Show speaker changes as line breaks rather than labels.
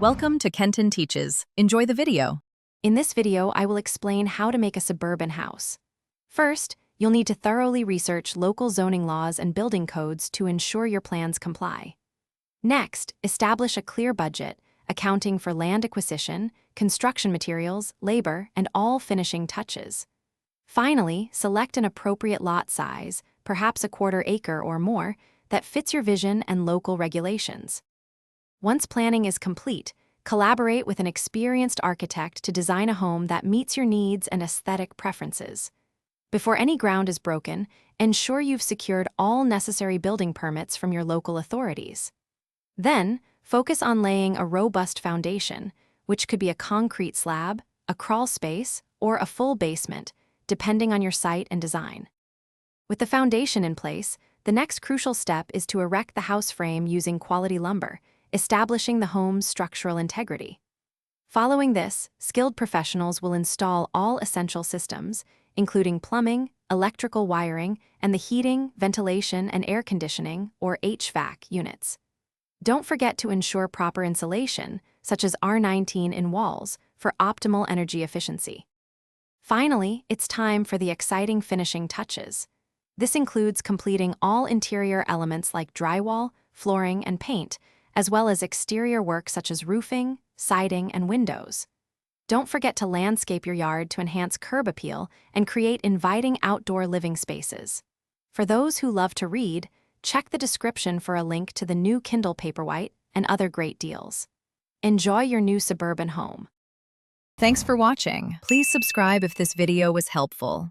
Welcome to Kenton Teaches. Enjoy the video.
In this video, I will explain how to make a suburban house. First, you'll need to thoroughly research local zoning laws and building codes to ensure your plans comply. Next, establish a clear budget, accounting for land acquisition, construction materials, labor, and all finishing touches. Finally, select an appropriate lot size, perhaps a quarter-acre or more, that fits your vision and local regulations. Once planning is complete, collaborate with an experienced architect to design a home that meets your needs and aesthetic preferences. Before any ground is broken, ensure you've secured all necessary building permits from your local authorities. Then, focus on laying a robust foundation, which could be a concrete slab, a crawl space, or a full basement, depending on your site and design. With the foundation in place, the next crucial step is to erect the house frame using quality lumber, establishing the home's structural integrity. Following this, skilled professionals will install all essential systems, including plumbing, electrical wiring, and the heating, ventilation, and air conditioning, or HVAC, units. Don't forget to ensure proper insulation, such as R19 in walls, for optimal energy efficiency. Finally, it's time for the exciting finishing touches. This includes completing all interior elements like drywall, flooring, and paint, as well as exterior work such as roofing, siding, and windows. Don't forget to landscape your yard to enhance curb appeal and create inviting outdoor living spaces. For those who love to read, check the description for a link to the new Kindle Paperwhite and other great deals. Enjoy your new suburban home.
Thanks for watching. Please subscribe if this video was helpful.